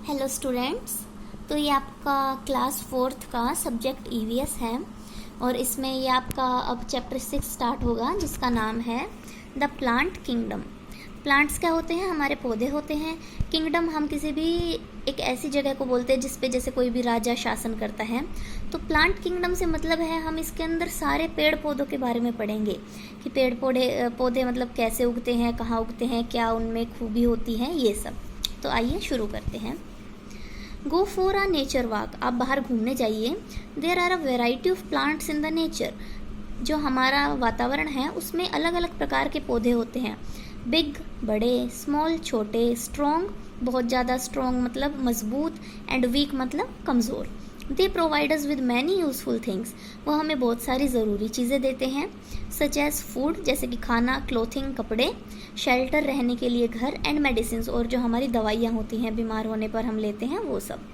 Hello students. तो ये आपका क्लास 4th का सब्जेक्ट ईवीएस है और इसमें ये आपका अब चैप्टर 6 स्टार्ट होगा जिसका नाम है द प्लांट किंगडम। प्लांट्स क्या होते हैं? हमारे पौधे होते हैं। किंगडम हम किसी भी एक ऐसी जगह को बोलते हैं जिस पे जैसे कोई भी राजा शासन करता है। तो प्लांट किंगडम से मतलब है हम इसके अंदर सारे पेड़ पौधों के बारे में पढ़ेंगे कि पेड़ पौधे मतलब कैसे उगते हैं, कहाँ उगते हैं, क्या उनमें खूबी होती है, ये सब। तो आइए शुरू करते हैं। Go for a nature walk. आप बाहर घूमने जाइए। There are a variety of plants in the nature. जो हमारा वातावरण है उसमें अलग अलग प्रकार के पौधे होते हैं। बिग बड़े, स्मॉल छोटे, स्ट्रॉन्ग बहुत ज़्यादा स्ट्रॉन्ग मतलब मजबूत, एंड वीक मतलब कमज़ोर। They provide us with many useful things. वो हमें बहुत सारी ज़रूरी चीज़ें देते हैं, सच एज फूड जैसे कि खाना, क्लोथिंग कपड़े, शेल्टर रहने के लिए घर, एंड मेडिसिन और जो हमारी दवाइयाँ होती हैं बीमार होने पर हम लेते हैं वो सब।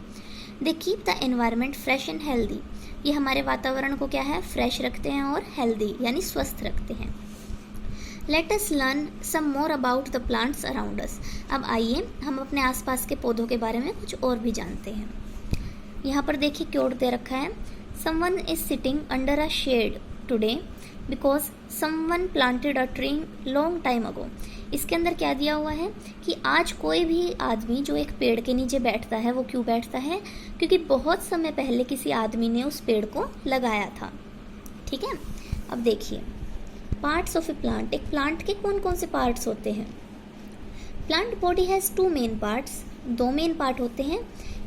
They keep the environment fresh and healthy. ये हमारे वातावरण को क्या है, फ्रेश रखते हैं और हेल्दी यानी स्वस्थ रखते हैं। Let us learn some more about the plants around us. अब आइए हम अपने आसपास के पौधों के बारे में कुछ और भी जानते हैं। यहाँ पर देखिए क्योट दे रखा है, someone is sitting under a shade today because someone planted a tree long time ago. इसके अंदर क्या दिया हुआ है कि आज कोई भी आदमी जो एक पेड़ के नीचे बैठता है वो क्यों बैठता है, क्योंकि बहुत समय पहले किसी आदमी ने उस पेड़ को लगाया था। ठीक है, अब देखिए पार्ट्स ऑफ ए प्लांट। एक प्लांट के कौन कौन से पार्ट्स होते हैं? Plant body has 2 main parts. 2 main part होते हैं।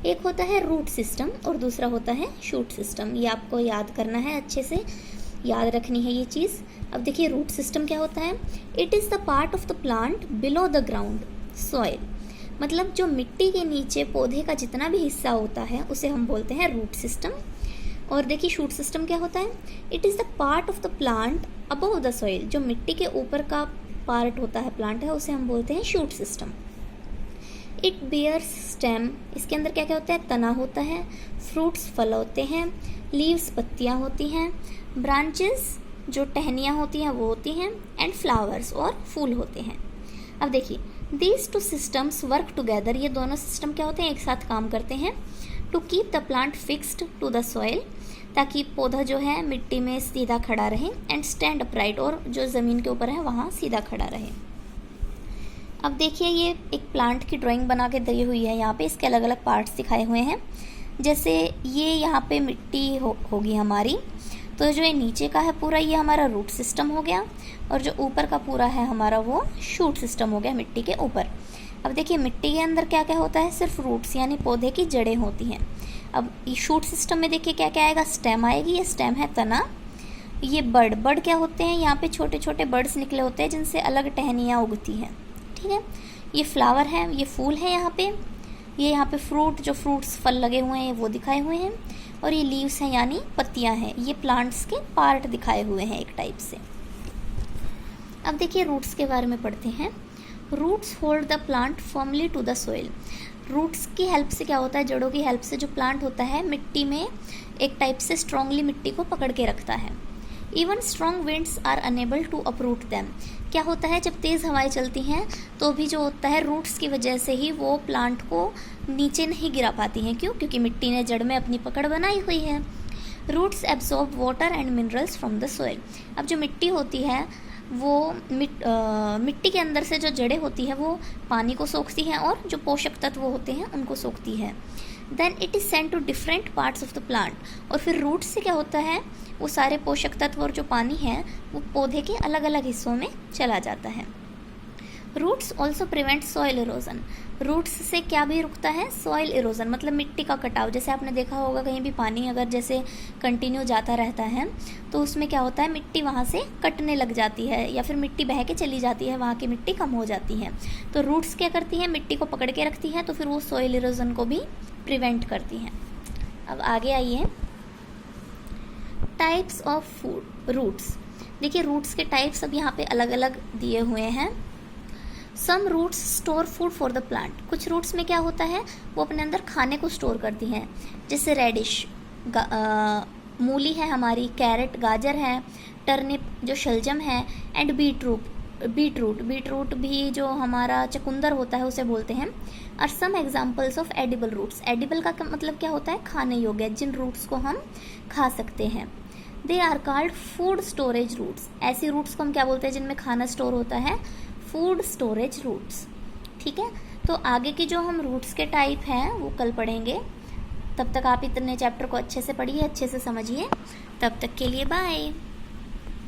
एक होता है रूट सिस्टम और दूसरा होता है शूट सिस्टम। ये आपको याद करना है, अच्छे से याद रखनी है ये चीज़। अब देखिए रूट सिस्टम क्या होता है? It is the part of the plant below the ground soil. मतलब जो मिट्टी के नीचे पौधे का जितना भी हिस्सा होता है उसे हम बोलते हैं रूट सिस्टम। और देखिए शूट सिस्टम क्या होता है? It is the part of the plant above the soil. जो मिट्टी के ऊपर का पार्ट होता है प्लांट है उसे हम बोलते हैं shoot system. It bears stem. इसके अंदर क्या क्या होता है? तना होता है, फ्रूट्स फल होते हैं, लीव्स पत्तियाँ होती हैं, ब्रांचेस जो टहनियाँ होती हैं वो होती हैं, एंड फ्लावर्स और फूल होते हैं। अब देखिए दीज 2 सिस्टम्स वर्क टुगेदर। ये दोनों सिस्टम क्या होते हैं? एक साथ काम करते हैं। To keep the plant fixed to the soil, ताकि पौधा जो है मिट्टी में सीधा खड़ा रहे, एंड स्टैंड अपराइट और जो ज़मीन के ऊपर है वहाँ सीधा खड़ा रहे। अब देखिए ये एक प्लांट की ड्राइंग बना के दी हुई है। यहाँ पे इसके अलग अलग पार्ट्स दिखाए हुए हैं। जैसे ये यहाँ पे मिट्टी होगी हमारी, तो जो ये नीचे का है पूरा ये हमारा रूट सिस्टम हो गया, और जो ऊपर का पूरा है हमारा वो शूट सिस्टम हो गया मिट्टी के ऊपर। अब देखिए मिट्टी के अंदर क्या क्या होता है? सिर्फ रूट्स यानी पौधे की जड़ें होती हैं। अब ये शूट सिस्टम में देखिए क्या क्या आएगा? स्टेम आएगी, ये स्टेम है तना। ये बर्ड क्या होते हैं? यहाँ पे छोटे छोटे बर्ड्स निकले होते हैं जिनसे अलग टहनियाँ उगती हैं। ठीक है, ये फ्लावर है, ये फूल है यहाँ पे, ये यहाँ पे फ्रूट जो फ्रूट्स फल लगे हुए हैं वो दिखाए हुए हैं, और ये लीव्स हैं यानी पत्तियाँ हैं। ये प्लांट्स के पार्ट दिखाए हुए हैं एक टाइप से। अब देखिए रूट्स के बारे में पढ़ते हैं। Roots hold the plant firmly to the soil. Roots की हेल्प से क्या होता है? जड़ों की हेल्प से जो प्लांट होता है मिट्टी में एक टाइप से स्ट्रांगली मिट्टी को पकड़ के रखता है। Even strong winds are unable to uproot them. क्या होता है? जब तेज़ हवाएं चलती हैं तो भी जो होता है रूट्स की वजह से ही वो प्लांट को नीचे नहीं गिरा पाती हैं। क्यों? क्योंकि मिट्टी ने जड़ में अपनी पकड़ बनाई हुई है। Roots absorb water and minerals from the soil. अब जो मिट्टी होती है वो मिट्टी के अंदर से जो जड़ें होती है वो पानी को सोखती हैं और जो पोषक तत्व होते हैं उनको सोखती है। Then it is sent to different parts of the plant. और फिर रूट से क्या होता है? वो सारे पोषक तत्व और जो पानी है वो पौधे के अलग अलग हिस्सों में चला जाता है। Roots also prevent soil erosion. Roots से क्या भी रुकता है? सॉइल इरोजन मतलब मिट्टी का कटाव। जैसे आपने देखा होगा कहीं भी पानी अगर जैसे कंटिन्यू जाता रहता है तो उसमें क्या होता है? मिट्टी वहाँ से कटने लग जाती है या फिर मिट्टी बह के चली जाती है, वहाँ की मिट्टी कम हो जाती है। तो रूट्स क्या करती हैं? मिट्टी को पकड़ के रखती हैं, तो फिर वो सॉइल इरोजन को भी प्रिवेंट करती हैं। अब आगे आइए, टाइप्स ऑफ फूड रूट्स। देखिए रूट्स के टाइप्स अब यहाँ पे अलग अलग दिए हुए हैं। Some roots store food for the plant. कुछ रूट्स में क्या होता है? वो अपने अंदर खाने को स्टोर करती हैं। जैसे रेडिश मूली है हमारी, कैरेट गाजर है, टर्निप जो शलजम है, एंड बीटरूट बीट रूट भी जो हमारा चुकंदर होता है उसे बोलते हैं। Are some examples of edible roots. Edible का मतलब क्या होता है? खाने योग्य, जिन रूट्स को हम खा सकते हैं। They are called food storage roots. ऐसी रूट्स को हम क्या बोलते हैं जिनमें खाना स्टोर होता है? Food storage roots. ठीक है, तो आगे की जो हम रूट्स के टाइप हैं वो कल पढ़ेंगे। तब तक आप इतने चैप्टर को अच्छे से पढ़िए, अच्छे से समझिए। तब तक के लिए बाय।